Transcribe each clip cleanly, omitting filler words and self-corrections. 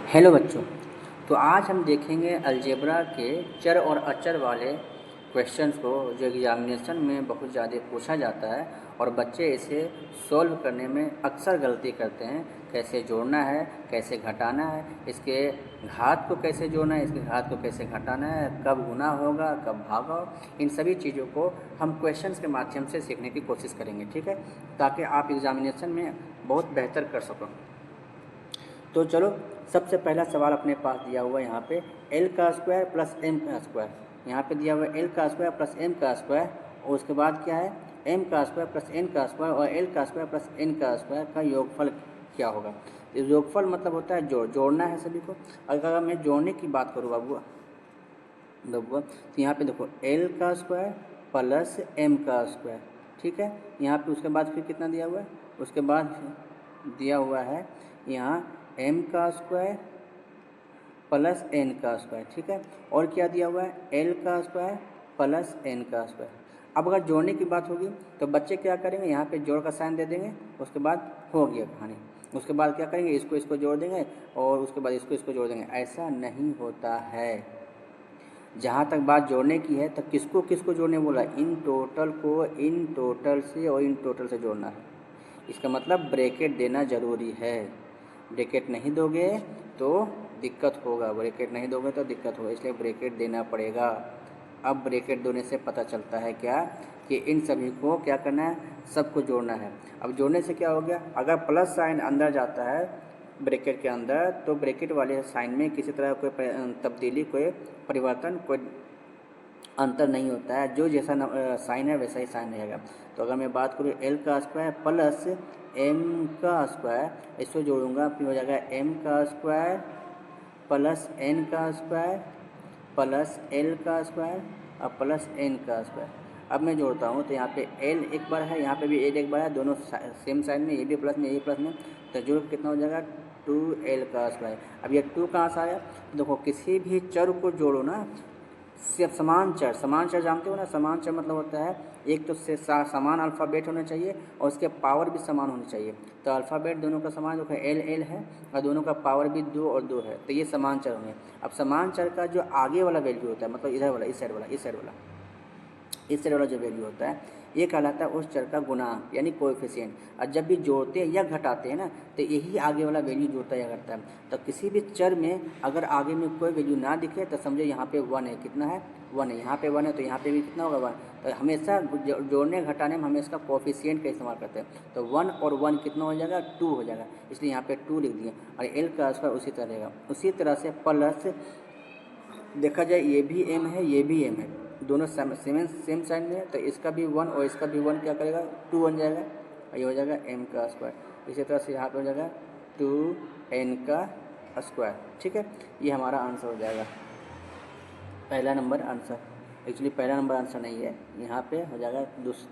Hello बच्चों। तो आज हम देखेंगे अलजेब्रा के चर और अचर वाले क्वेश्चंस को जो एग्जामिनेशन में बहुत ज़्यादा पूछा जाता है और बच्चे इसे सॉल्व करने में अक्सर गलती करते हैं। कैसे जोड़ना है, कैसे घटाना है, इसके घात को कैसे जोड़ना है, इसके घात को कैसे घटाना है, कब गुना होगा, कब भागा हो, इन सभी चीज़ों को हम क्वेश्चंस के माध्यम से सीखने की कोशिश करेंगे, ठीक है, ताकि आप एग्जामिनेशन में बहुत बेहतर कर सको। तो चलो, सबसे पहला सवाल अपने पास दिया हुआ है यहाँ पे एल का स्क्वायर प्लस एम का स्क्वायर। यहाँ पे दिया हुआ है एल का स्क्वायर प्लस एम का स्क्वायर और उसके बाद क्या है एम का स्क्वायर प्लस एन का स्क्वायर और एल का स्क्वायर प्लस एन का स्क्वायर का योगफल क्या होगा। तो योगफल मतलब होता है जोड़ना है सभी को। अगर मैं जोड़ने की बात करूँ बाबू तो यहाँ पे देखो एल का स्क्वायर प्लस एम का स्क्वायर, ठीक है। यहाँ पे उसके बाद फिर कितना दिया हुआ है, उसके बाद दिया हुआ है यहाँ एम का स्क्वायर प्लस एन का स्क्वायर, ठीक है। और क्या दिया हुआ है एल का स्क्वायर प्लस एन का स्क्वायर। अब अगर जोड़ने की बात होगी तो बच्चे क्या करेंगे, यहाँ पे जोड़ का साइन दे देंगे, उसके बाद हो गया कहानी। उसके बाद क्या करेंगे, इसको इसको जोड़ देंगे और उसके बाद इसको इसको जोड़ देंगे। ऐसा नहीं होता है। जहाँ तक बात जोड़ने की है तो किसको किसको जोड़ने बोला, इन टोटल को इन टोटल से और इन टोटल से जोड़ना है। इसका मतलब ब्रैकेट देना ज़रूरी है। ब्रैकेट नहीं दोगे तो दिक्कत होगा, ब्रैकेट नहीं दोगे तो दिक्कत होगा, इसलिए ब्रैकेट देना पड़ेगा। अब ब्रैकेट देने से पता चलता है क्या कि इन सभी को क्या करना है, सबको जोड़ना है। अब जोड़ने से क्या हो गया, अगर प्लस साइन अंदर जाता है ब्रैकेट के अंदर तो ब्रैकेट वाले साइन में किसी तरह कोई तब्दीली, कोई परिवर्तन, कोई अंतर नहीं होता है। जो जैसा साइन है वैसा ही साइन रहेगा। तो अगर मैं बात करूँ एल का स्क्वायर प्लस एम का स्क्वायर, इसको जोड़ूंगा फिर हो जाएगा एम का स्क्वायर प्लस एन का स्क्वायर प्लस एल का स्क्वायर और प्लस एन का स्क्वायर। अब मैं जोड़ता हूँ तो यहाँ पे एल एक बार है, यहाँ पे भी एल एक बार है, दोनों सेम साइन में, ये भी प्लस में ये प्लस में, तो जोड़ कितना हो जाएगा 2l का स्क्वायर। अब ये 2 कहाँ से आया, देखो किसी भी चर को जोड़ो ना, सिर्फ समान चर जानते हो ना, समान चर मतलब होता है एक तो से समान अल्फ़ाबेट होना चाहिए और उसके पावर भी समान होनी चाहिए। तो अल्फ़ाबेट दोनों का समान देखो एल एल है और दोनों का पावर भी 2 और 2 है, तो ये समान चर होंगे। अब समान चर का जो आगे वाला वैल्यू होता है, मतलब इधर वाला, इस साइड वाला जो वैल्यू होता है ये कहलाता है उस चर का गुणांक यानी कोएफिशिएंट। और जब भी जोड़ते हैं या घटाते हैं ना तो यही आगे वाला वैल्यू जोड़ता या घटता है। तो किसी भी चर में अगर आगे में कोई वैल्यू ना दिखे तो समझो यहाँ पे 1 है, कितना है 1 है, यहाँ पे 1 है तो यहाँ पे भी कितना होगा 1। तो हमेशा जोड़ने घटाने में हमेशा कोएफिशिएंट का इस्तेमाल करते हैं। तो 1 और 1 कितना हो जाएगा 2 हो जाएगा, इसलिए यहाँ पे 2 लिख दिए। और एल का स्क्वायर उसी तरह रहेगा। उसी तरह से प्लस देखा जाए ये भी एम है, ये भी एम है, दोनों सेम साइन में है, तो इसका भी 1 और इसका भी 1 क्या करेगा 2 बन जाएगा और ये हो जाएगा एम का स्क्वायर। इसी तरह से यहाँ पे हो जाएगा 2n का स्क्वायर, ठीक है। ये हमारा आंसर हो जाएगा, पहला नंबर आंसर। एक्चुअली पहला नंबर आंसर नहीं है, यहाँ पे हो जाएगा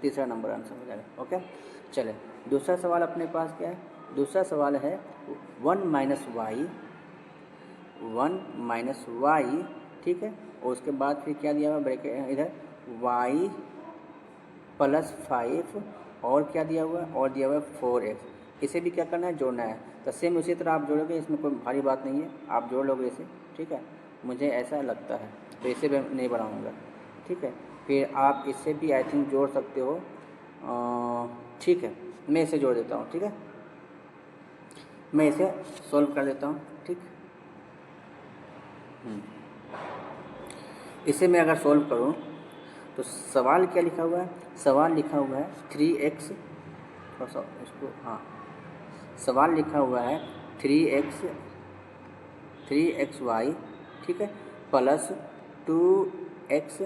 तीसरा नंबर आंसर हो जाएगा। ओके, चले दूसरा सवाल अपने पास क्या है। दूसरा सवाल है 1 माइनस वाई, ठीक है। और उसके बाद फिर क्या दिया हुआ ब्रैकेट इधर y प्लस 5 और क्या दिया हुआ है, और दिया हुआ है 4x। इसे भी क्या करना है, जोड़ना है। तो सेम उसी तरह आप जोड़ोगे, इसमें कोई भारी बात नहीं है, आप जोड़ लोगे इसे, ठीक है, मुझे ऐसा लगता है। तो इसे भी नहीं बनाऊँगा, ठीक है। फिर आप इससे भी आई थिंक जोड़ सकते हो, ठीक है। मैं इसे जोड़ देता हूँ, ठीक है, मैं इसे सॉल्व कर देता हूँ, ठीक। इसे मैं अगर सॉल्व करूँ तो सवाल क्या लिखा हुआ है, सवाल लिखा हुआ है 3x, इसको हाँ, सवाल लिखा हुआ है 3xy, ठीक है, प्लस 2x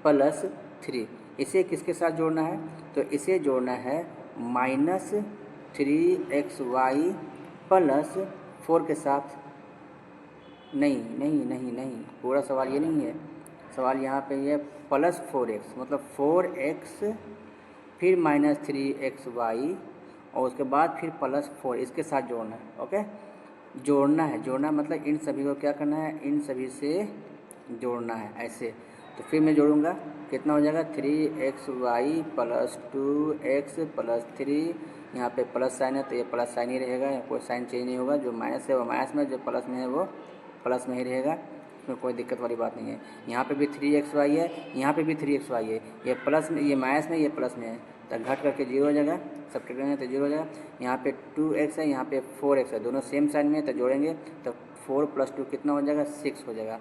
प्लस 3। इसे किसके साथ जोड़ना है, तो इसे जोड़ना है माइनस 3xy प्लस 4 के साथ। नहीं, पूरा सवाल ये नहीं है। सवाल यहाँ पे ये प्लस 4x मतलब 4x फिर माइनस 3xy और उसके बाद फिर प्लस 4, इसके साथ जोड़ना है। ओके, जोड़ना मतलब इन सभी को क्या करना है, इन सभी से जोड़ना है ऐसे। तो फिर मैं जोड़ूंगा कितना हो जाएगा 3xy प्लस 2x प्लस 3, यहाँ पे प्लस साइन है तो ये प्लस साइन ही रहेगा, कोई साइन चेंज नहीं होगा, जो माइनस है वो माइनस में, जो प्लस में है वो प्लस में ही रहेगा, इसमें कोई दिक्कत वाली बात नहीं है। यहाँ पे भी 3xy है, यहाँ पे भी 3xy है, ये प्लस में, ये माइनस में, ये प्लस में है, तो घट करके 0 हो जाएगा, सब करेंगे तो 0 हो जाएगा। यहाँ पे 2x है, यहाँ पे 4x है, दोनों सेम साइन में, तो जोड़ेंगे तो 4 + 2 कितना हो जाएगा 6 हो जाएगा,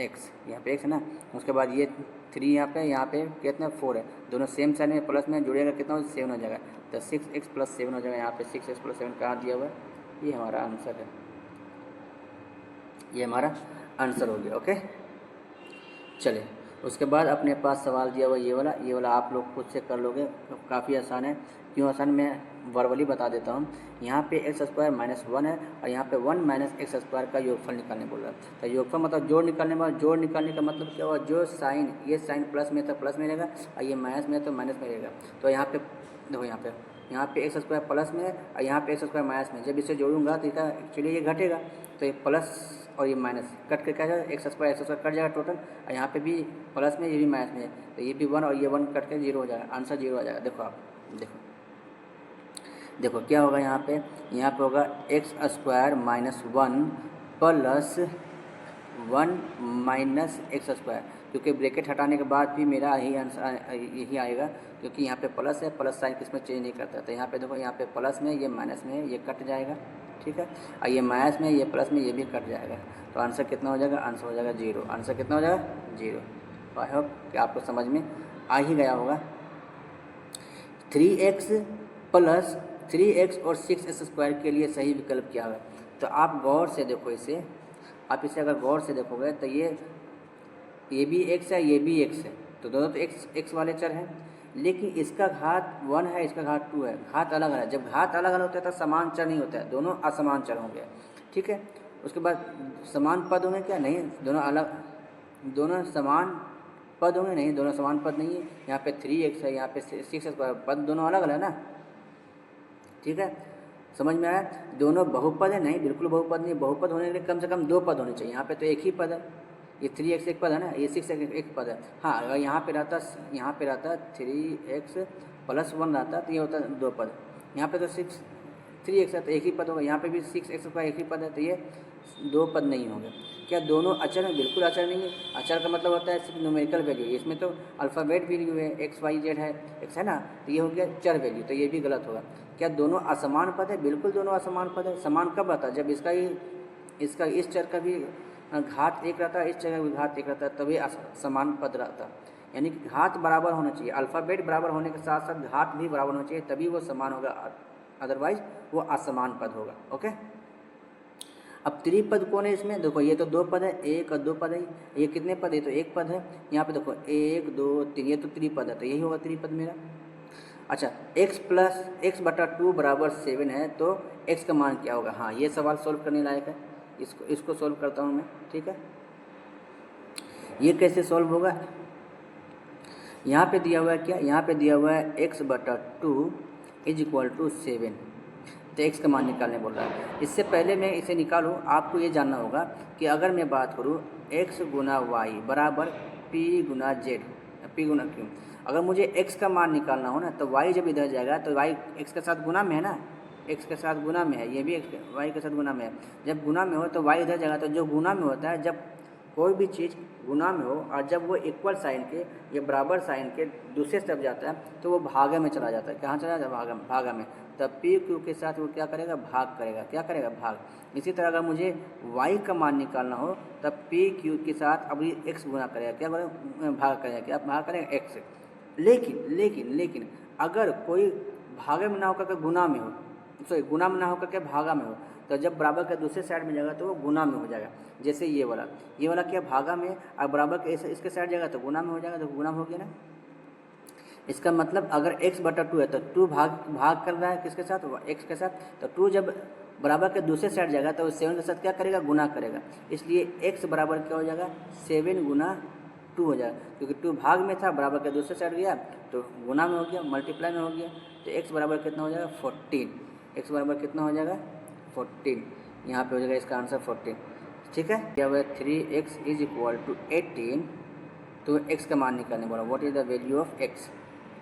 x यहाँ पे x है ना। उसके बाद ये 3 यहाँ पे कितना 4 है, दोनों सेम साइन में प्लस में, जुड़ेगा कितना 7 हो जाएगा, तो 6x + 7 हो जाएगा। यहाँ पे 6x + 7 कहाँ दिया हुआ है, ये हमारा आंसर है, ये हमारा आंसर हो गया। ओके, चलिए उसके बाद अपने पास सवाल दिया हुआ ये वाला आप लोग खुद से कर लोगे, तो काफ़ी आसान है। क्यों आसान, मैं वर्बली बता देता हूँ। यहाँ पे x² - 1 है और यहाँ पे 1 - x² का योगफल निकालने बोल रहा है। तो योगफल मतलब जोड़ निकालने वाला, जोड़ निकालने का मतलब क्या हुआ, जो साइन, ये साइन प्लस में तो प्लस में रहेगा और ये माइनस में तो माइनस में रहेगा। तो यहाँ पे देखो, यहाँ पे x² प्लस में और यहाँ पे x² माइनस में, जब इसे जोड़ूंगा तो इसका एक्चुअली ये घटेगा, तो ये प्लस और ये माइनस कट के क्या जाएगा, x² कट जाएगा टोटल, और यहाँ पे भी प्लस में, ये भी माइनस में, तो ये भी 1 और ये 1 कट के 0 हो जाएगा, आंसर 0 आ जाएगा। देखो आप देखो क्या होगा, यहाँ पे होगा x² - 1 प्लस 1 - x², क्योंकि ब्रैकेट हटाने के बाद भी मेरा यही आंसर यही आएगा, क्योंकि यहाँ पे प्लस है, प्लस साइन किस में चेंज नहीं करता। तो यहाँ पे देखो, यहाँ पे प्लस में, ये माइनस में, ये कट जाएगा, ठीक है, और ये माइनस में, ये प्लस में, ये भी कट जाएगा, तो आंसर कितना हो जाएगा, आंसर हो जाएगा 0। आंसर कितना हो जाएगा 0। आई होप कि आपको समझ में आ ही गया होगा। 3x और 6x² के लिए सही विकल्प क्या है, तो आप गौर से देखो इसे, आप इसे अगर गौर से देखोगे तो ये भी x है, ये भी x है, तो दोनों तो x वाले चर हैं, लेकिन इसका घात 1 है, इसका घात 2 है, घात अलग है। जब घात अलग अलग होता है तो समान चर नहीं होता है, दोनों असमान चर होंगे, ठीक है। उसके बाद समान पद होंगे क्या, नहीं, दोनों अलग, दोनों समान पद होंगे, नहीं, दोनों समान पद नहीं है। यहाँ पे 3x है, यहाँ पे 6x², पद दोनों अलग अलग है ना, ठीक है, समझ में आया। दोनों बहुपद है, नहीं, बिल्कुल बहुपद नहीं, बहुपद होने के लिए कम से कम 2 पद होने चाहिए। यहाँ पे तो एक ही पद है, ये 3x एक पद है ना, ये 6x एक पद है। हाँ, अगर यहाँ पे रहता 3x + 1 रहता तो ये होता 2 पद। यहाँ पे तो 3x है तो एक ही पद होगा, यहाँ पे भी 6x² एक ही पद है, तो ये 2 पद नहीं होंगे। क्या दोनों अचर हैं, बिल्कुल अचर नहीं है। अचर का मतलब होता है सिर्फ न्यूमेरिकल वैल्यू, इसमें तो अल्फ़ाबेट वैल्यू है, x y z है, x है ना, तो ये हो गया चर वैल्यू, तो ये भी गलत होगा। क्या दोनों असमान पद है, बिल्कुल दोनों असमान पद है। समान कब रहता है, जब इसका इस चर का भी घात 1 रहता है, इस चर का भी घात 1 रहता है, तभी समान पद रहता है। यानी कि घात बराबर होना चाहिए, अल्फ़ाबेट बराबर होने के साथ साथ घात भी बराबर होना चाहिए, तभी वो समान होगा, अदरवाइज वो असमान पद होगा। ओके, अब त्रिपद कौन है इसमें, देखो ये तो 2 पद है, 1 और 2 पद है, ये कितने पद है, तो 1 पद है। यहाँ पे देखो 1 2 3, ये तो त्रिपद है, तो यही होगा त्रिपद मेरा। अच्छा, x/2 = 7 है, तो x का मान क्या होगा। हाँ, ये सवाल सोल्व करने लायक है, इसको सोल्व करता हूँ मैं, ठीक है। ये कैसे सोल्व होगा, यहाँ पे दिया हुआ है क्या, यहाँ पे दिया हुआ है x/2 = 7, तो x का मान निकालने बोल रहा है। इससे पहले मैं इसे निकालूँ, आपको ये जानना होगा कि अगर मैं बात करूँ x × y = p × z, p × q, अगर मुझे x का मान निकालना हो ना, तो y जब इधर जाएगा तो y x के साथ गुना में है ना, x के साथ गुना में है, ये भी y के साथ गुना में है। जब गुना में हो तो y इधर जाएगा, तो जो गुना में होता है, जब कोई भी चीज़ गुना में हो और जब वो इक्वल साइन के या बराबर साइन के दूसरे तरफ जाता है, तो वो भागे में चला जाता है। कहाँ चला जाता है, भागा में। तब पी क्यू के साथ वो क्या करेगा, भाग करेगा, क्या करेगा, भाग। इसी तरह अगर मुझे y का मान निकालना हो, तब पी क्यू के साथ अभी x गुना करेगा, क्या करेगा, भाग करेगा, क्या भाग करेगा, x। लेकिन अगर कोई भागे में ना होकर के गुना में हो, सॉरी गुना में ना होकर के भागा में हो, तो जब बराबर के दूसरे साइड में जाएगा तो वो गुना में हो जाएगा। जैसे ये वाला क्या भागा में, और बराबर के इसके साइड जाएगा तो गुना में हो जाएगा, तो गुना में हो गया ना। इसका मतलब अगर x/2 है तो 2 भाग कर रहा है किसके साथ, x के साथ, तो 2 जब बराबर के दूसरे साइड जाएगा तो 7 के साथ क्या करेगा, गुना करेगा। इसलिए x बराबर क्या हो जाएगा, 7 × 2 हो जाएगा, क्योंकि 2 भाग में था, बराबर के दूसरे साइड गया तो गुना में हो गया, मल्टीप्लाई में हो गया। तो x बराबर कितना हो जाएगा, 14। x बराबर कितना हो जाएगा, 14। यहाँ पे हो जाएगा इसका आंसर 14, ठीक है। क्या हुआ, 3x = 18 तो x का मान निकालने बोला, what is the value of x।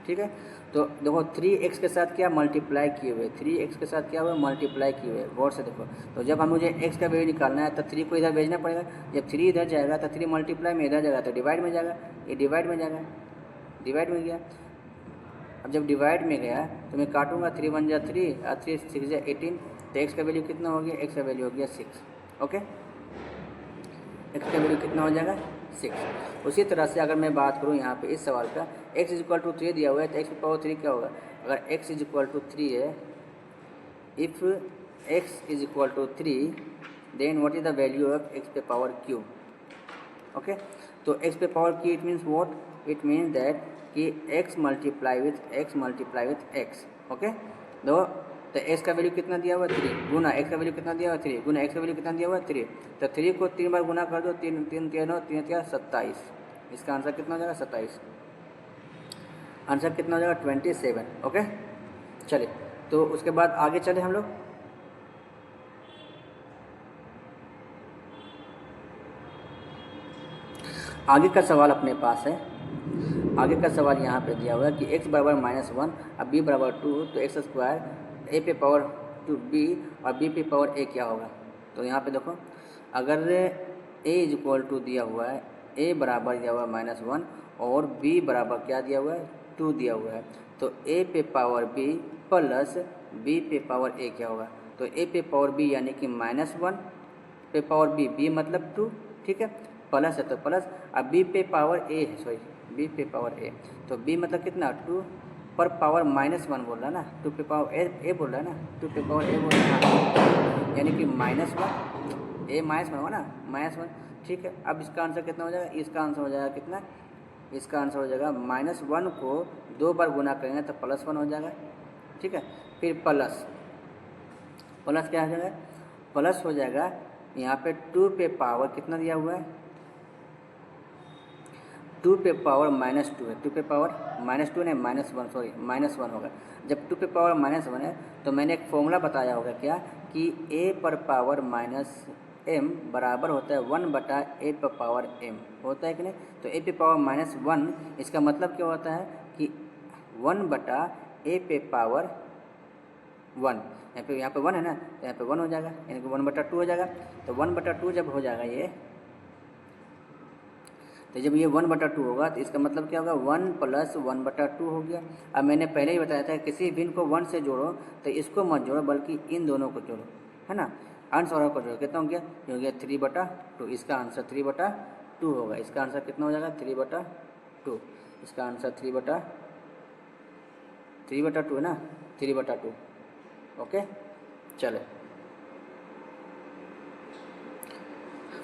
ठीक है, तो देखो 3x के साथ क्या मल्टीप्लाई किए हुए, 3x के साथ क्या हुआ मल्टीप्लाई किए हुए, गौर से देखो। तो जब हम मुझे x का वैल्यू निकालना है तो 3 को इधर भेजना पड़ेगा, जब 3 इधर जाएगा तो 3 मल्टीप्लाई में इधर जाएगा तो डिवाइड में जाएगा, ये डिवाइड में जाएगा, डिवाइड में गया। अब जब डिवाइड में गया तो मैं काटूंगा, 3 1 जा 3 और 3 6 जा 18, तो x का वैल्यू कितना हो गया, x का वैल्यू हो गया 6। ओके, x का वैल्यू कितना हो जाएगा 6। उसी तरह से अगर मैं बात करूँ यहाँ पे इस सवाल का, x इज इक्वल टू 3 दिया हुआ है तो x की पावर 3 क्या होगा, अगर x इज इक्वल टू 3 है, if x is equal to 3 then what is the value of x पे पावर q। ओके, तो x पे power q it means what, it means that कि x multiply with x। Okay, तो x का value कितना दिया हुआ है 3, गुना x का वैल्यू कितना दिया हुआ है 3, गुना x का वैल्यू कितना दिया हुआ है 3, तो 3 को 3 बार गुना कर दो, 3 3 3 9 3 3 27, इसका आंसर कितना हो जाएगा 27, आंसर कितना हो जाएगा 27। ओके, चलिए तो उसके बाद आगे चले हम लोग। आगे का सवाल अपने पास है, आगे का सवाल यहाँ पे दिया हुआ है कि x बराबर -1 अब b बराबर 2, तो एक्स स्क्वायर a पे पावर 2b और b पे पावर a क्या होगा। तो यहाँ पे देखो, अगर a इज इक्वल टू दिया हुआ है, a बराबर दिया हुआ है -1 और b बराबर क्या दिया हुआ है 2 दिया हुआ है, तो a पे पावर b प्लस b पे पावर a क्या होगा। तो a पे पावर b यानी कि -1 पे पावर b मतलब 2, ठीक है, प्लस है तो प्लस, अब b पे पावर a है, सॉरी b पे पावर a, तो b मतलब कितना 2 पर पावर -1 बोल रहा है ना, 2 पे पावर a बोल रहा है ना, 2 पे पावर a बोल रहा है, यानी कि -1 a -1 होगा ना, -1। ठीक है, अब इसका आंसर कितना हो जाएगा, इसका आंसर हो जाएगा कितना, इसका आंसर हो जाएगा -1 को 2 बार गुना करेंगे तो +1 हो जाएगा। ठीक है, फिर प्लस क्या हो जाएगा, प्लस हो जाएगा यहाँ पे 2 पे पावर कितना दिया हुआ है, 2 पे पावर -2 है, 2 पे पावर -2 नहीं -1, सॉरी -1 होगा। जब 2 पे पावर -1 है तो मैंने एक फॉर्मूला बताया होगा क्या, कि a पर पावर -m बराबर होता है 1/a पर पावर m, होता है कि नहीं। तो a पे पावर -1 इसका मतलब क्या होता है कि 1/a पे पावर 1, यहाँ पे 1 है ना, तो यहाँ पे 1 हो जाएगा, यानी कि 1/2 हो जाएगा। तो 1/2 जब हो जाएगा ये, तो जब ये 1/2 होगा तो इसका मतलब क्या होगा 1 + 1/2 हो गया। अब मैंने पहले ही बताया था किसी भिन्न को 1 से जोड़ो तो इसको मत जोड़ो बल्कि इन दोनों को जोड़ो, है ना, अंश और हर को जोड़ो, कितना हो गया, ये हो गया 3/2, इसका आंसर 3/2 होगा। इसका आंसर कितना हो जाएगा 3/2, इसका आंसर 3/2 है ना, 3/2। ओके, चलो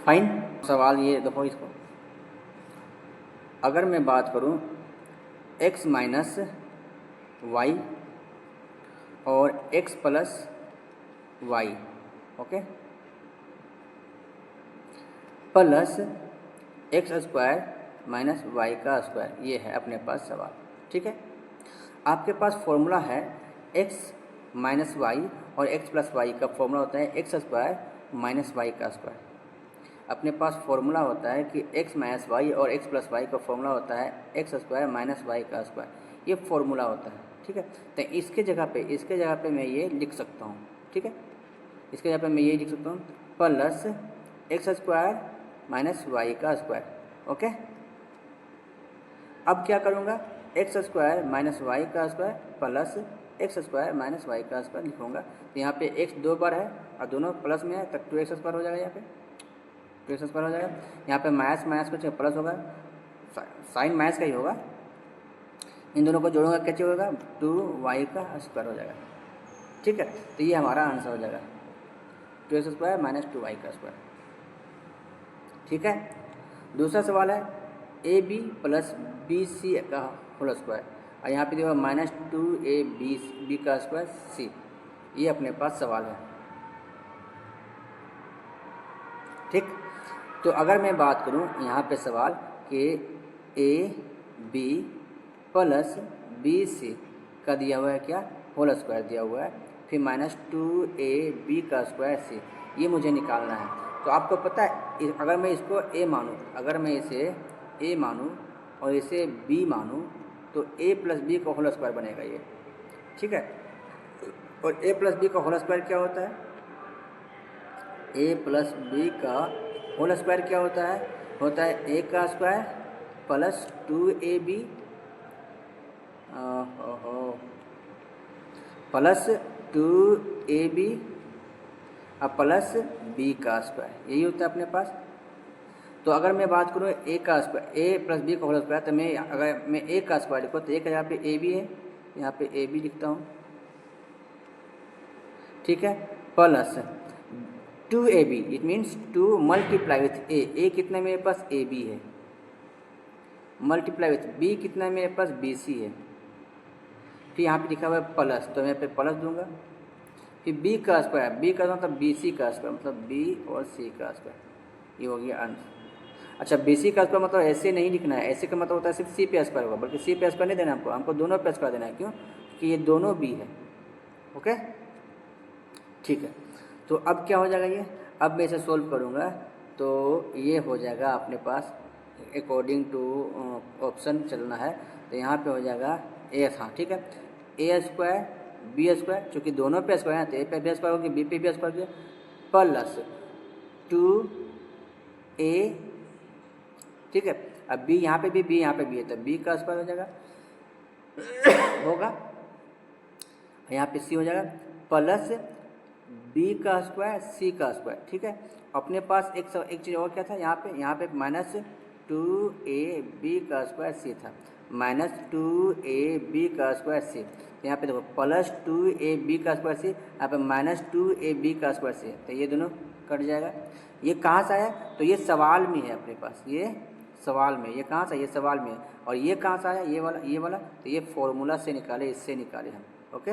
फाइन। सवाल ये देखो, इसको अगर मैं बात करूं x माइनस वाई और x plus Y, okay, plus X square minus Y का स्क्वायर, ये है अपने पास सवाल। ठीक है, आपके पास फॉर्मूला है x माइनस वाई और x प्लस वाई का फॉर्मूला होता है एक्स स्क्वायर माइनस वाई का स्क्वायर। अपने पास फॉर्मूला होता है कि x माइनस वाई और x प्लस वाई का फॉर्मूला होता है एक्स स्क्वायर माइनस वाई का स्क्वायर, ये फॉर्मूला होता है। ठीक है, तो इसके जगह पे मैं ये लिख सकता हूँ। ठीक है, इसके जगह पे मैं ये लिख सकता हूँ plus X square minus Y का स्क्वायर। ओके, अब क्या करूँगा, एक्स स्क्वायर माइनस वाई का square plus X square minus Y का स्क्वायर लिखूँगा। तो यहाँ पे x 2 बार है और दोनों प्लस में है, तब 2x स्क्वायर हो जाएगा, यहाँ पे 2x स्क्वायर हो जाएगा। यहाँ पे माइनस कुछ प्लस होगा, साइन माइनस का ही होगा, इन दोनों को जोड़ूंगा कैसे होगा 2y का स्क्वायर हो जाएगा। ठीक है, तो ये हमारा आंसर हो जाएगा 2x स्क्वायर माइनस 2y का स्क्वायर। ठीक है, दूसरा सवाल है AB प्लस BC का होल स्क्वायर, और यहाँ पे देखो -2AB का स्क्वायर C, ये अपने पास सवाल है। ठीक, तो अगर मैं बात करूं यहाँ पे सवाल कि AB प्लस BC का दिया हुआ है क्या, होल स्क्वायर दिया हुआ है, फिर -2AB का स्क्वायर C, ये मुझे निकालना है। तो आपको पता है अगर मैं इसको A मानूँ, अगर मैं इसे A मानूँ और इसे b मानूँ तो a प्लस बी का होल स्क्वायर बनेगा ये, ठीक है। और a प्लस बी का होल स्क्वायर क्या होता है? a प्लस बी का होल स्क्वायर क्या होता है? होता है a का square plus 2ab plus 2ab अब प्लस b का स्क्वायर, यही होता है अपने पास। तो अगर मैं बात करूँ a का स्क्वायर, a प्लस बी का होल स्क्वायर, तो मैं अगर मैं a का स्क्वायर लिखूँ तो a का यहाँ पे a b है, यहाँ पे a b लिखता हूँ, ठीक है, plus 2ab, it means 2 multiply with a कितना मेरे पास ab है, मल्टीप्लाई विथ b कितना मेरे पास bc है, फिर यहाँ पे लिखा हुआ है प्लस, तो मैं पे प्लस दूंगा, फिर b का स्क्वायर, b का मतलब bc का स्क्वायर, मतलब b और c का स्क्वायर, ये हो गया आंसर। अच्छा, bc का स्क्वायर मतलब ऐसे नहीं लिखना है, ऐसे का मतलब होता है सिर्फ c पे स्क्वायर होगा, बल्कि c पे स्क्वायर नहीं देना हमको दोनों पे स्क्वायर देना है। क्यों? कि ये दोनों b है। ओके, ठीक है। तो अब क्या हो जाएगा ये, अब मैं इसे सोल्व करूँगा तो ये हो जाएगा अपने पास अकॉर्डिंग टू ऑप्शन चलना है, तो यहाँ पे हो जाएगा ए, हाँ ठीक है, ए स्क्वायर बी स्क्वायर, चूँकि दोनों पे स्क्वायर है तो ए पे भी स्क्वायर होगी, बी पे भी स्क्वायर होगी, प्लस 2a, ठीक है। अब b यहाँ पे भी, b यहाँ पे भी है, तो b का स्क्वायर हो जाएगा होगा, यहाँ पे c हो जाएगा प्लस b का स्क्वायर c का स्क्वायर, ठीक है। अपने पास एक चीज़ और क्या था, यहाँ पे माइनस 2ab का स्क्वायर c था, माइनस 2ab का स्क्वायर c, यहाँ पे देखो प्लस 2ab का स्क्वायर c, यहाँ पे माइनस 2ab का स्क्वायर c, तो ये दोनों कट जाएगा। ये कहाँ से आया? तो ये सवाल में है अपने पास, ये सवाल में, ये कहाँ से? ये सवाल में है। और ये कहाँ से आया? ये वाला, तो ये फॉर्मूला से निकाले, इससे निकाले हम। ओके,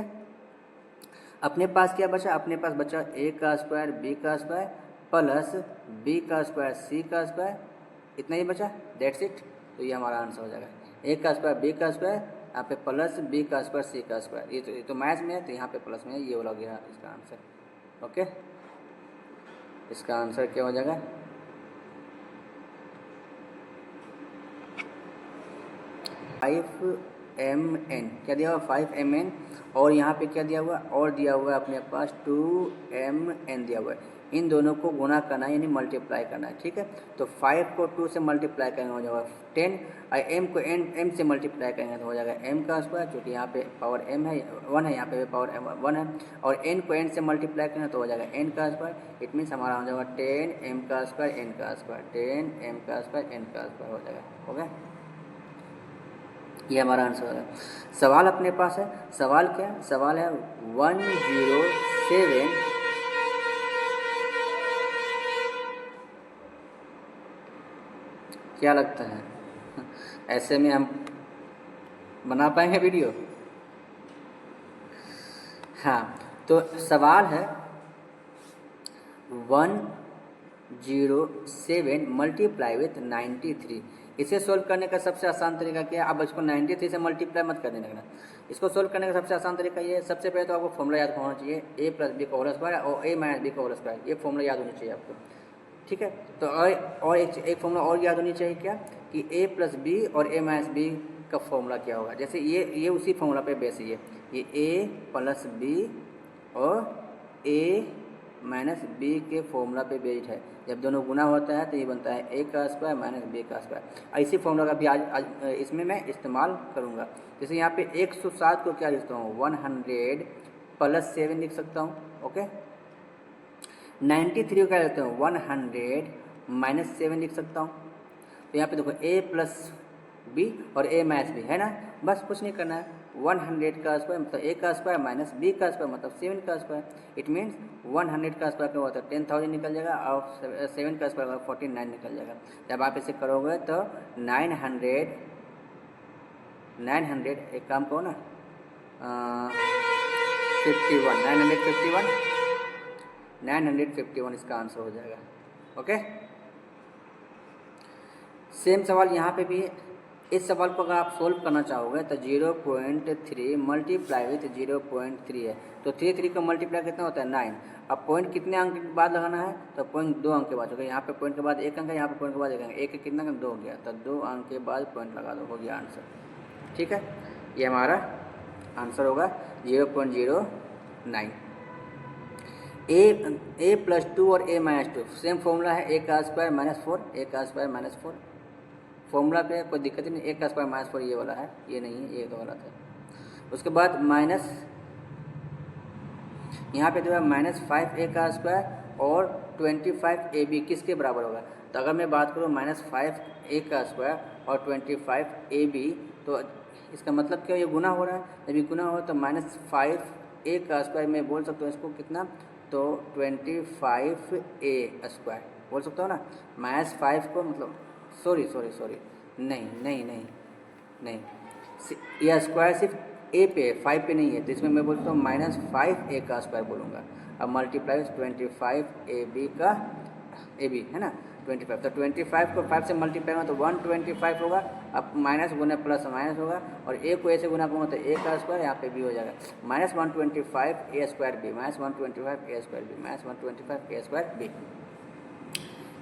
अपने पास क्या बचा? अपने पास बचा a का स्क्वायर b का स्क्वायर प्लस b का स्क्वायर c का स्क्वायर, इतना ही बचा, दैट्स इट। तो ये हमारा आंसर हो जाएगा a का स्क्वायर b का स्क्वायर, यहाँ पे प्लस b का स्क्वायर c का स्क्वायर, ये तो मैथ्स में है तो यहाँ पे प्लस में है, ये वाला गया इसका आंसर। ओके, इसका आंसर क्या हो जाएगा? mn, क्या दिया हुआ? 5mn, और यहाँ पे क्या दिया हुआ? और दिया हुआ है अपने पास 2mn दिया हुआ है। इन दोनों को गुना करना है, यानी मल्टीप्लाई करना है, ठीक है। तो 5 को 2 से मल्टीप्लाई करेंगे हो जाएगा 10, और m को m से मल्टीप्लाई करेंगे तो हो जाएगा m का स्क्वायर, क्योंकि यहाँ पे पावर m है 1 है, यहाँ पे पावर m 1 है, और n को n से मल्टीप्लाई करेंगे तो हो जाएगा n का स्क्वायर। इट मीन्स हमारा हो जाएगा 10m का स्क्वायर n का स्क्वायर, 10m का स्क्वायर n का स्क्वायर हो जाएगा। हो गया, ये हमारा आंसर है। सवाल अपने पास है, सवाल क्या है? सवाल है 107, क्या लगता है ऐसे में हम बना पाएंगे वीडियो? हाँ, तो सवाल है 107 मल्टीप्लाई विथ 93। इसे सोल्व करने का सबसे आसान तरीका क्या है? अब इसको 93 से मल्टीप्लाई मत करने लगना। इसको सोल्व करने का सबसे आसान तरीका ये है, सबसे पहले तो आपको फॉर्मूला याद होना चाहिए, a प्लस बी का होल स्क्वायर और a माइनस बी का होल स्क्वायर, ये फॉर्मूला याद होनी चाहिए आपको, ठीक है। तो और एक फॉर्मूला और याद होनी चाहिए, क्या? कि a प्लस बी और a माइनस बी का फॉर्मूला क्या होगा। जैसे ये उसी फॉर्मूला पे बेस है, ये a प्लस बी और a माइनस बी के फॉर्मूला पे बेस्ड है। जब दोनों गुना होता है तो ये बनता है a का स्क्वायर माइनस b का स्क्वायर। इसी फॉर्मूला का भी आज इसमें मैं इस्तेमाल करूँगा। जैसे यहाँ पे 107 को क्या लिखता हूँ? 100 प्लस 7 लिख सकता हूँ। ओके, 93 को क्या लिखता हूँ? 100 माइनस 7 लिख सकता हूँ। तो यहाँ पे देखो a प्लस बी और a माइनस बी है ना, बस कुछ नहीं करना है। 100 का स्क्वायर मतलब a का स्क्वायर माइनस b का स्क्वायर मतलब 7 का स्क्वायर। इट मीन्स 100 का स्क्वायर क्या होता है? 10,000 निकल जाएगा, और 7 का स्क्वायर 49 निकल जाएगा। जब आप इसे करोगे तो 900 एक काम करो ना, 951 इसका आंसर हो जाएगा। ओके, सेम सवाल यहाँ पे भी है। इस सवाल को अगर आप सोल्व करना चाहोगे तो 0.3 मल्टीप्लाई विथ 0.3 है, तो 3 का मल्टीप्लाई कितना होता है 9। अब पॉइंट कितने अंक के बाद लगाना है, तो पॉइंट 2 अंक के बाद होगा। यहाँ पे पॉइंट के बाद 1 अंक है, यहाँ पे पॉइंट के बाद 1 अंक, एक कितना 2 हो गया, तो 2 अंक के बाद पॉइंट लगा दो, हो गया आंसर। ठीक है, ये हमारा आंसर होगा 0.09। ए प्लस 2 और ए माइनस 2 सेम फॉर्मूला है, ए का स्क्वायर माइनस 4, ए का स्क्वायर माइनस 4। फॉर्मूला पे कोई दिक्कत ही नहीं, ए का स्क्वायर माइनस 4 ये वाला है, ये नहीं है, ये तो गलत है। उसके बाद माइनस यहाँ पे जो है -5 ए का स्क्वायर और 25 ए बी किसके बराबर होगा। तो अगर मैं बात करूँ -5 ए का स्क्वायर और 25 ए बी, तो इसका मतलब क्या, ये गुना हो रहा है। जब ये गुना हो तो -5 ए का स्क्वायर मैं बोल सकता हूँ इसको कितना, तो 25 ए स्क्वायर बोल सकता हूँ ना। -5 को मतलब सॉरी नहीं, ये स्क्वायर सिर्फ ए पे है, 5 पे नहीं है, तो इसमें मैं बोलता हूँ -5 ए का स्क्वायर बोलूँगा। अब मल्टीप्लाई 25 ए बी का, ए बी है ना 25, तो 25 को 5 से मल्टीप्लाई होगा तो 125 होगा। अब माइनस गुना प्लस माइनस होगा, और ए को ऐसे गुना करूँगा तो ए का स्क्वायर यहाँ पे बी हो जाएगा, -125 ए स्क्वायर बी, -125 ए स्क्वायर बी, -125 ए स्क्वायर बी,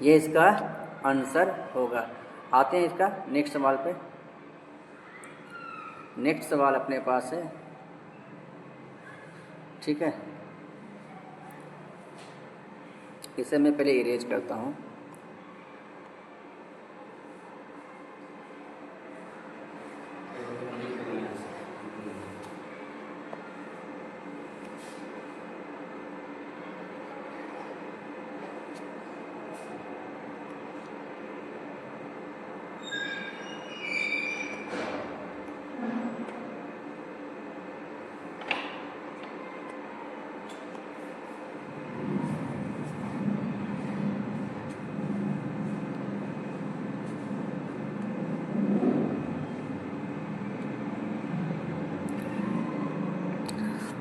ये इसका आंसर होगा। आते हैं इसका नेक्स्ट सवाल पे। नेक्स्ट सवाल अपने पास है, ठीक है, इसे मैं पहले इरेज करता हूँ।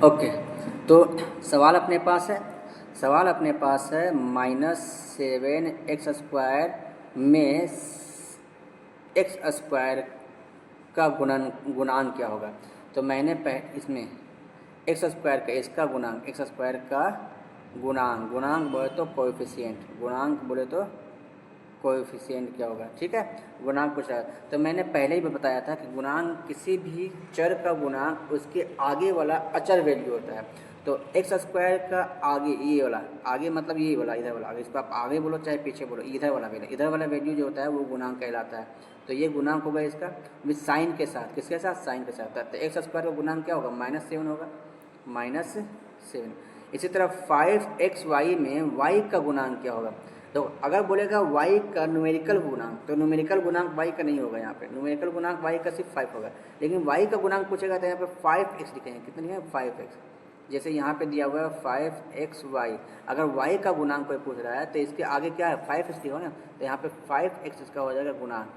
ओके, तो सवाल अपने पास है, -7x² में x स्क्वायर का गुणांक क्या होगा। तो मैंने इसमें x स्क्वायर का, इसका गुणांक, x स्क्वायर का गुणांक बोले तो कोएफिशिएंट क्या होगा। ठीक है, गुणांक पूछा है, तो मैंने पहले ही बताया था कि गुणांक किसी भी चर का गुणांक उसके आगे वाला अचर वैल्यू होता है। तो एक्स स्क्वायर का आगे ये वाला, आगे मतलब ये वाला, इधर वाला, इसको आप आगे बोलो चाहे पीछे बोलो, इधर वाला वैल्यू जो होता है वो गुणांक कहलाता है। तो ये गुणांक होगा इसका विद साइन के साथ, किसके साथ, साइन के साथ। तो एक्स स्क्वायर का गुणांक क्या होगा, -7 होगा, -7। इसी तरह 5xy में y का गुणांक क्या होगा। तो अगर बोलेगा y का न्यूमेरिकल गुणांक, तो न्यूमेरिकल गुणांक y का नहीं होगा, यहाँ पे न्यूमेरिकल गुणांक y का सिर्फ 5 होगा। लेकिन y का गुणांक पूछेगा तो यहाँ पे 5x लिखेंगे, कितनी है 5x। जैसे यहाँ पे दिया हुआ है 5xy, अगर y का गुणांक कोई पूछ रहा है तो इसके आगे क्या है 5x लिखो ना, तो यहाँ पे 5x इसका हो जाएगा गुणांक।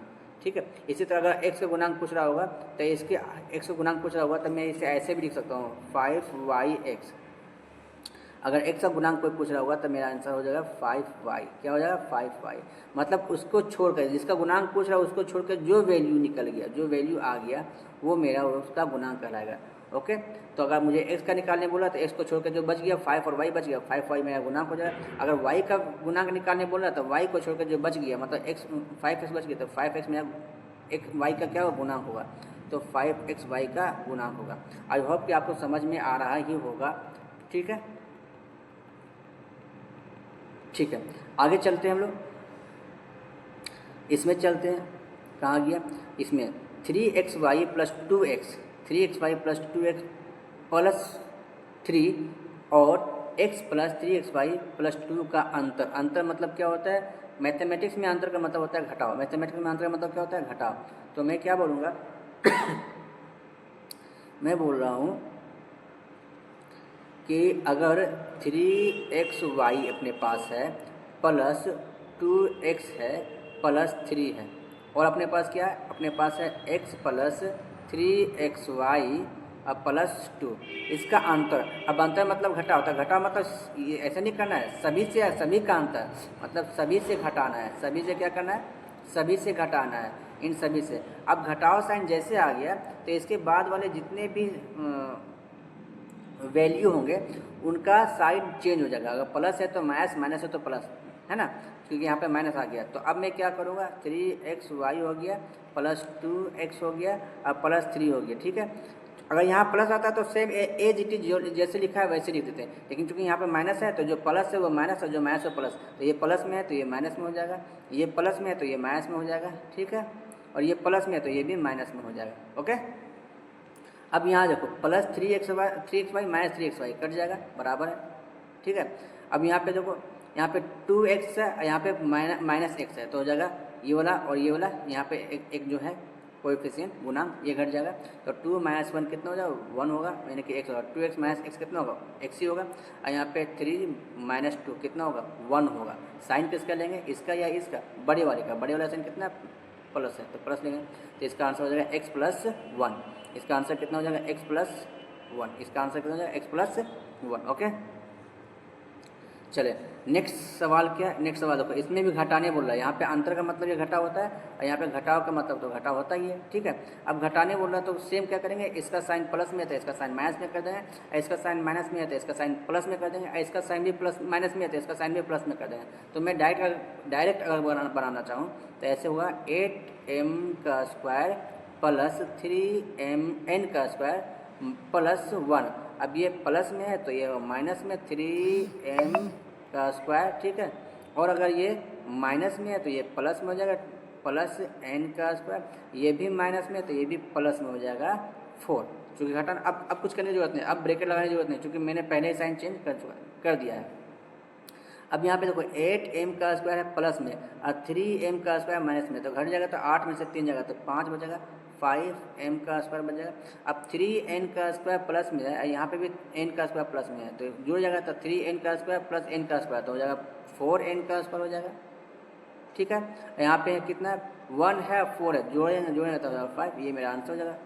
ठीक है, इसी तरह अगर x का गुणांक पूछ रहा होगा तो इसके x का गुणांक पूछ रहा होगा तो मैं इसे ऐसे भी लिख सकता हूँ 5yx। अगर x का गुणांक कोई पूछ रहा होगा तो मेरा आंसर हो जाएगा 5y, क्या हो जाएगा 5y। मतलब उसको छोड़कर, जिसका गुणांक पूछ रहा है उसको छोड़कर जो वैल्यू निकल गया, जो वैल्यू आ गया वो मेरा उसका गुणांक कहलाएगा। ओके, तो अगर मुझे x का निकालने बोला तो x को छोड़कर जो बच गया 5 और y बच गया, 5y मेरा गुणांक हो जाएगा। अगर y का गुणांक निकालने बोला तो y को छोड़कर जो बच गया, मतलब x 5x बच गया, तो 5x मेरा y का क्या होगा, गुणांक होगा। तो 5xy का गुणांक होगा। आई होप कि आपको समझ में आ रहा ही होगा। ठीक है, ठीक है, आगे चलते हैं हम लोग, इसमें चलते हैं, कहाँ गया, इसमें 3xy + 2x, 3xy + 2x + 3 और x + 3xy + 2 का अंतर मतलब क्या होता है, मैथमेटिक्स में अंतर का मतलब होता है घटाव। मैथमेटिक्स में अंतर का मतलब क्या होता है, घटाव। तो मैं क्या बोलूँगा मैं बोल रहा हूँ कि अगर 3xy अपने पास है प्लस 2x है प्लस 3 है, और अपने पास क्या है, अपने पास है x + 3xy प्लस 2, इसका अंतर। अब अंतर मतलब घटा होता है, घटा मतलब ये ऐसा नहीं करना है सभी से, सभी का अंतर मतलब सभी से घटाना है, सभी से क्या करना है, सभी से घटाना है, इन सभी से। अब घटाव साइन जैसे आ गया तो इसके बाद वाले जितने भी वैल्यू होंगे उनका साइड चेंज हो जाएगा। अगर प्लस है तो माइनस, माइनस है तो प्लस, है ना, क्योंकि यहाँ पे माइनस आ गया। तो अब मैं क्या करूँगा, 3xy हो गया प्लस 2x हो गया और प्लस 3 हो गया, ठीक है। अगर यहाँ प्लस आता है तो सेम एज इट इज जैसे लिखा है वैसे लिख देते हैं, लेकिन चूंकि यहाँ पे माइनस है तो जो प्लस है वो माइनस और जो माइनस है प्लस, तो ये प्लस में है तो ये माइनस में हो जाएगा, ये प्लस में है तो ये माइनस में हो जाएगा, ठीक है, और ये प्लस में है तो ये भी माइनस में हो जाएगा। ओके, अब यहाँ देखो plus 3xy minus 3xy cut जाएगा, बराबर है, ठीक है। अब यहाँ पे देखो, यहाँ पे 2x है और यहाँ पे माइनस x है, तो हो जाएगा ये वाला और ये वाला, यहाँ पे एक जो है कोएफिशिएंट गुणांक ये घट जाएगा, तो 2 माइनस 1 कितना हो जाएगा, 1 होगा, यानी कि x होगा। 2x माइनस x कितना होगा, x ही होगा। और यहाँ पे 3 माइनस 2 कितना होगा, 1 होगा। साइन किसका लेंगे, इसका या इसका, बड़े वाले का, बड़े वाला साइन कितना प्लस है तो प्लस लेंगे, तो इसका आंसर हो जाएगा x प्लस 1। इसका आंसर कितना हो जाएगा, x प्लस 1। इसका आंसर कितना हो जाएगा, x प्लस 1। ओके, चले नेक्स्ट सवाल क्या है। नेक्स्ट सवाल देखो, इसमें भी घटाने बोल रहा है। यहाँ पे अंतर का मतलब ये घटा होता है और यहाँ पे घटाव का मतलब तो घटा होता ही है, ठीक है। अब घटाने बोल रहा है तो सेम क्या करेंगे, इसका साइन प्लस में है तो इसका साइन माइनस में कर देंगे, इसका साइन माइनस में है तो इसका साइन प्लस में कर देंगे, इसका साइन भी प्लस माइनस में है तो इसका साइन भी प्लस में कर देंगे। तो मैं डायरेक्ट अगर बनाना चाहूँ तो ऐसे होगा 8m का स्क्वायर प्लस 3mn का स्क्वायर प्लस 1। अब ये प्लस में है तो ये माइनस में 3m का स्क्वायर, ठीक है, और अगर ये माइनस में है तो ये प्लस में हो जाएगा प्लस n का स्क्वायर, ये भी माइनस में है तो ये भी प्लस में हो जाएगा 4। चूँकि घटाना अब कुछ करने की जरूरत नहीं, अब ब्रैकेट लगाने की जरूरत नहीं, क्योंकि मैंने पहले ही साइन चेंज कर दिया है। अब यहाँ पे देखो 8m का स्क्वायर है प्लस में और 3m का स्क्वायर माइनस में, तो घट जाएगा तो 8 में से 3 जाएगा तो 5 बचेगा, 5m का स्क्वायर बच जाएगा। अब 3n का स्क्वायर प्लस में है, यहाँ पे भी n का स्क्वायर प्लस में है, तो जुड़ जाएगा तो 3n का स्क्वायर प्लस n का स्क्वायर तो हो जाएगा 4n का स्क्वायर हो जाएगा, ठीक है। यहाँ पे कितना 1 है 4 है, जोड़ेंगे तो हो जाएगा 5। ये मेरा आंसर हो जाएगा,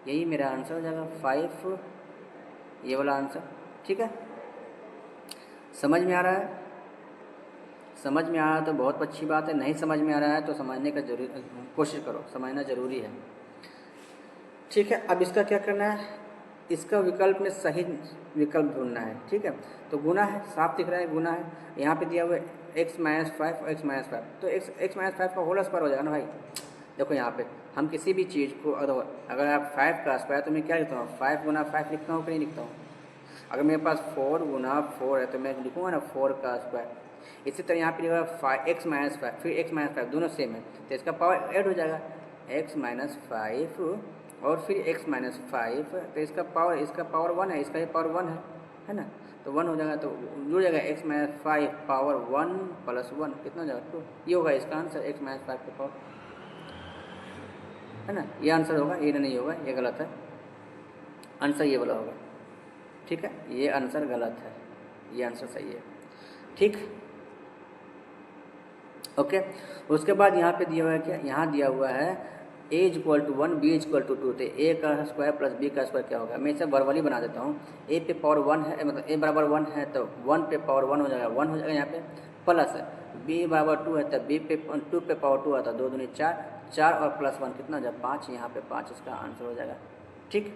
यही मेरा आंसर हो जाएगा 5, ये वाला आंसर, ठीक है। समझ में आ रहा है, समझ में आ रहा है तो बहुत अच्छी बात है, नहीं समझ में आ रहा है तो समझने का कोशिश करो, समझना ज़रूरी है, ठीक है। अब इसका क्या करना है, इसका विकल्प में सही विकल्प ढूंढना है, ठीक है। तो गुना है, साफ दिख रहा है गुना है, यहाँ पे दिया हुआ है x माइनस 5 और x माइनस 5, तो x माइनस 5 का होल स्क्वायर हो जाएगा ना भाई। देखो यहाँ पे हम किसी भी चीज़ को अगर आप 5 का स्क्वायर तो मैं क्या लिखता हूँ, 5 गुना 5 लिखता हूँ कि नहीं लिखता हूँ। अगर मेरे पास 4 गुना 4 है तो मैं लिखूँगा ना 4 का स्क्वायर। इसी तरह यहाँ पे लिखा x माइनस 5 फिर x माइनस 5 दोनों सेम है तो इसका पावर ऐड हो जाएगा x माइनस 5 और फिर x माइनस 5, तो इसका पावर 1 है, इसका भी पावर 1 है ना, तो 1 हो जाएगा, तो जुड़ जाएगा x माइनस 5 पावर 1 प्लस 1 कितना हो जाएगा 2। ये होगा इसका आंसर, x माइनस 5 का पावर, है ना, ये आंसर होगा, ये नहीं होगा, ये गलत है, आंसर ये वाला होगा, ठीक है। ये आंसर गलत है, ये आंसर सही है, ठीक, ओके। उसके बाद यहाँ पे दिया हुआ है क्या, यहाँ दिया हुआ है a equal to 1 b equal to 2, तो a का स्क्वायर प्लस b का स्क्वायर क्या होगा। मैं इसे वर्बली बना देता हूँ, a पे पावर 1 है, मतलब a बराबर 1 है तो 1 पे पावर 1 हो जाएगा, 1 हो जाएगा, यहाँ पे प्लस है b बराबर 2 है तो b पे 2 पे पावर 2 आता है, 2 दूनी 4, 4 और प्लस 1 कितना हो जाएगा 5, यहाँ पे 5 इसका आंसर हो जाएगा, ठीक।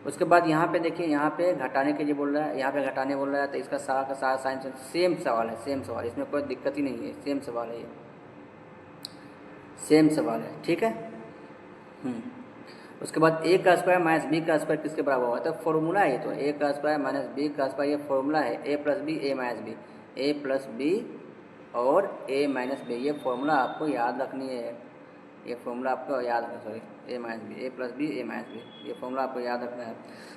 उसके बाद यहाँ पे देखिए, यहाँ पे घटाने के लिए बोल रहा है, यहाँ पे घटाने बोल रहा है, तो इसका सारा का सारा साइन सेम सवाल है, सेम सवाल, इसमें कोई दिक्कत ही नहीं है, सेम सवाल है, ये सेम सवाल है, ठीक है। उसके बाद a का स्क्वायर माइनस b का स्क्वायर किसके बराबर होगा, तो फॉर्मूला है, तो a का स्क्वायर माइनस b का स्क्वायर ये फॉर्मूला है, a plus B A minus B, a plus B और a माइनस बी, ये फॉर्मूला आपको याद रखनी है, ये फॉर्मूला आपको याद रखना, sorry a minus B, A plus B A minus B, ये फॉर्मूला आपको याद रखना है।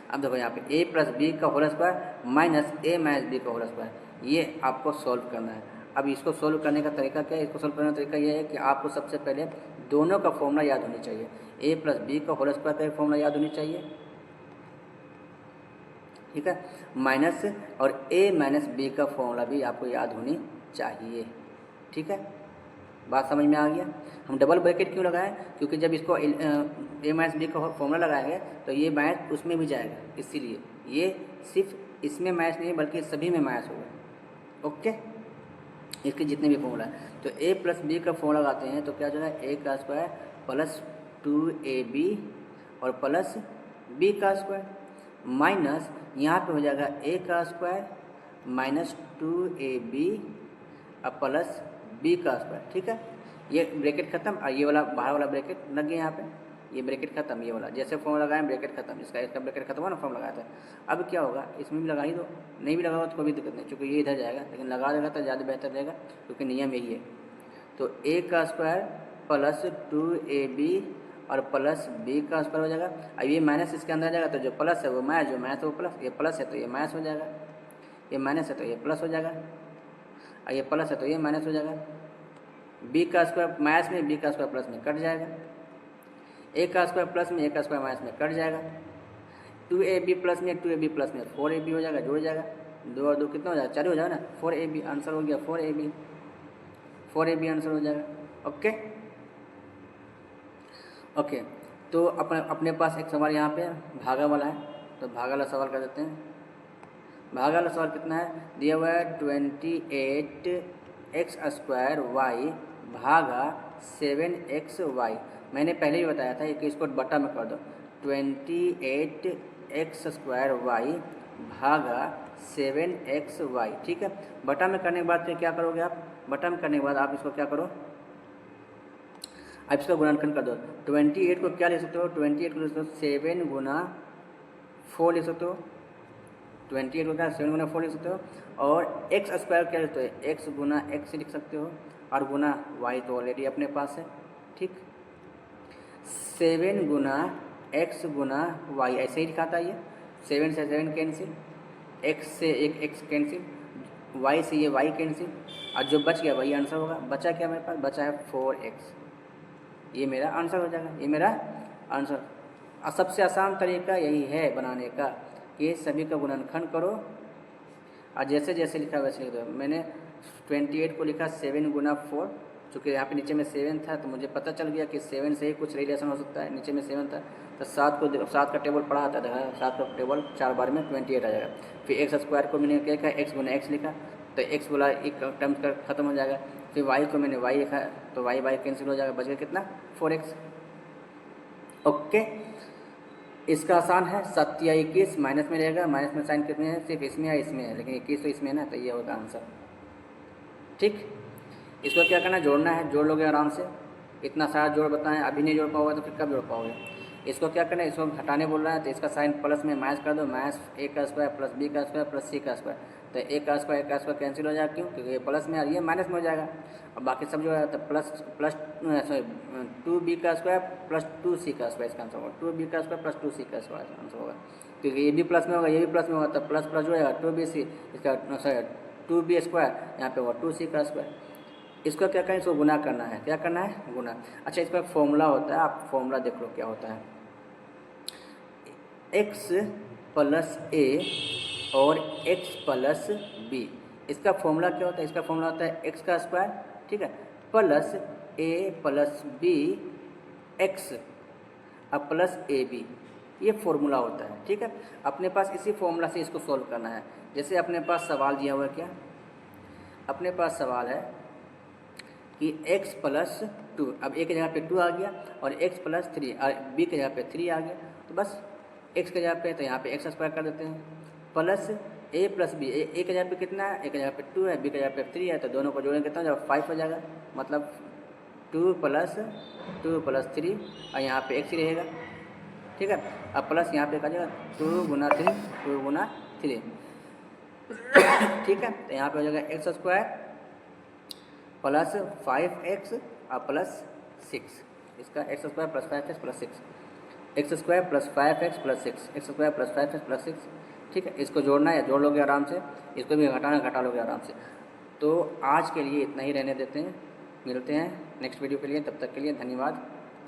अब देखो यहाँ पे a प्लस बी का whole square minus a minus B का होल स्क्वायर, ये आपको सॉल्व करना है। अब इसको सोल्व करने का तरीका क्या है, इसको सोल्व करने का तरीका ये है कि आपको सबसे पहले दोनों का फॉर्मूला याद होनी चाहिए, a प्लस बी का होल स्क्वायर का फॉर्मूला याद होनी चाहिए, ठीक है, माइनस और a माइनस बी का फॉर्मूला भी आपको याद होनी चाहिए, ठीक है। बात समझ में आ गया। हम डबल ब्रैकेट क्यों लगाएं, क्योंकि जब इसको a माइनस बी का फॉर्मूला लगाएंगे तो ये माइनस उसमें भी जाएगा, इसीलिए ये सिर्फ इसमें माइनस नहीं बल्कि सभी में माइनस होगा, ओके, इसके जितने भी फॉर्मूला है। तो a प्लस बी का फॉर्मूला लगाते हैं तो क्या हो जाएगा, a का स्क्वायर प्लस 2ab और प्लस b का स्क्वायर, माइनस यहाँ पे हो जाएगा a का स्क्वायर माइनस 2ab अब प्लस b का स्क्वायर। ठीक है, ये ब्रैकेट खत्म और ये वाला बाहर वाला ब्रैकेट लग गया यहाँ पे, ये ब्रैकेट खत्म, ये वाला जैसे फॉर्म लगाए ब्रैकेट खत्म, इसका ब्रैकेट खत्म हुआ ना, फॉर्म लगाया था। अब क्या होगा, इसमें भी लगा ही दो, नहीं भी लगाओ तो कोई भी दिक्कत नहीं, क्योंकि ये इधर जाएगा, लेकिन लगा देगा तो ज़्यादा बेहतर रहेगा क्योंकि नियम यही है। तो a का स्क्वायर प्लस 2ab और प्लस b का स्क्वायर हो जाएगा। अब ये माइनस इसके अंदर आ जाएगा तो जो प्लस है वो माइनस, जो माइनस है वो प्लस, ये प्लस है तो ये माइनस हो जाएगा, ये माइनस है तो ये प्लस हो जाएगा, और ये प्लस है तो ये माइनस हो जाएगा। b का स्क्वायर माइनस में, b का स्क्वायर प्लस में कट जाएगा, a का स्क्वायर प्लस में, a का स्क्वायर माइनस में कट जाएगा। 2ab प्लस में 2ab प्लस में 4ab हो जाएगा, जुड़ जाएगा, 2 और 2 कितना हो जाएगा, 4 हो जाएगा ना, 4ab आंसर हो गया, 4ab आंसर हो जाएगा। ओके ओके, तो अपने पास एक सवाल यहाँ पे भागा वाला है, तो भागा वाला सवाल कर देते हैं। भागा वाला सवाल कितना है, दिया हुआ है 28x² y भागा 7xy। मैंने पहले ही बताया था कि इसको बटा में कर दो, 28x² y भागा 7xy। ठीक है, बटा में करने के बाद फिर क्या करोगे आप, बटा में करने के बाद आप इसको क्या करो, आप इसका गुणनखंड कर दो। 28 को क्या ले सकते हो, 28 को ले सकते हो 7 गुना 4 ले सकते हो, 28 को क्या 7 गुना 4 लिख सकते हो, और x स्क्वायर क्या लिखते हो, x गुना x लिख सकते हो, और गुना y तो ऑलरेडी अपने पास है। ठीक, 7 गुना x गुना y ऐसे ही लिखाता है, ये 7 से 7 कैंसिल, x से एक x कैंसिल, y से ये y कैंसिल, और जो बच गया वही आंसर होगा। बचा क्या मेरे पास, बचा है 4x, ये मेरा आंसर हो जाएगा, ये मेरा आंसर। सबसे आसान तरीका यही है बनाने का कि सभी का गुणनखंड करो और जैसे जैसे लिखा वैसे लिख दो। मैंने 28 को लिखा 7 गुना 4, चूँकि यहाँ पे नीचे में 7 था तो मुझे पता चल गया कि 7 से ही कुछ रिलेशन हो सकता है, नीचे में 7 था तो 7 का टेबल पढ़ा था, देखा 7 का टेबल 4 बार में 28 आ जाएगा। फिर एक्स स्क्वायर को मैंने क्या लिखा, x गुना x लिखा तो x वाला एक टर्म का खत्म हो जाएगा। फिर y को मैंने y लिखा तो y कैंसिल हो जाएगा, बच गया कितना 4x। ओके, इसका आसान है, 7 या 21 माइनस में रहेगा, माइनस में साइन कितने हैं, सिर्फ इसमें या इसमें है, लेकिन 21 तो इसमें है ना, तो ये होगा आंसर। ठीक, इसको क्या करना है, जोड़ना है, जोड़ लोगे आराम से। इतना सारा जोड़ बताएं, अभी नहीं जोड़ पाओगे तो फिर कब जोड़ पाओगे। इसको क्या करना है, इसको घटाने बोल रहा है तो इसका साइन प्लस में माइनस कर दो, माइनस a का स्क्वायर प्लस b का स्क्वायर प्लस c का स्क्वायर, तो a का स्क्वायर कैंसिल हो जाएगा, क्यों, क्योंकि ये प्लस में और ये माइनस में हो जाएगा। और बाकी सब जो है तो प्लस 2b का स्क्वायर प्लस 2c का स्क्वायर इसका आंसर होगा, 2b का स्क्वायर प्लस 2c का स्क्वायर आंसर होगा, क्योंकि ये भी प्लस में होगा, ये भी प्लस में होगा, तो प्लस प्लस जो है 2bc, इसका 2b स्क्वायर, यहाँ पे होगा 2c का स्क्वायर। इसको क्या करें, इसको गुना करना है, क्या करना है, गुना। अच्छा, इसका फॉर्मूला होता है, आप फॉर्मूला देख लो क्या होता है, x प्लस a और x प्लस b। इसका फॉर्मूला क्या होता है, इसका फॉर्मूला होता है x का स्क्वायर, ठीक है, plus a plus b x अब प्लस ए बी, ये फॉर्मूला होता है। ठीक है, अपने पास इसी फॉर्मूला से इसको सॉल्व करना है। जैसे अपने पास सवाल दिया हुआ है, क्या अपने पास सवाल है कि x प्लस 2, अब a की जगह पे 2 आ गया और x प्लस 3 और b की जगह पे 3 आ गया, तो बस x की जगह पे तो यहाँ पे x स्क्वायर कर देते हैं, plus a plus b, a की जगह पे कितना है, a की जगह पे 2 है, b की जगह पे 3 है, तो दोनों को जोड़ेंगे कितना, जब 5 हो जाएगा, मतलब 2 प्लस 3 और यहाँ पे x ही रहेगा। ठीक है, अब प्लस यहाँ पे आ जाएगा 2 गुना 3 ठीक है, तो यहाँ पे हो जाएगा एक्स स्क्वायर प्लस 5x और प्लस 6, इसका x square plus 5x plus 6, x square plus 5x plus 6, x square plus 5x plus 6। ठीक है, इसको जोड़ना है, जोड़ लोगे आराम से, इसको भी घटा लोगे आराम से। तो आज के लिए इतना ही रहने देते हैं, मिलते हैं नेक्स्ट वीडियो के लिए, तब तक के लिए धन्यवाद।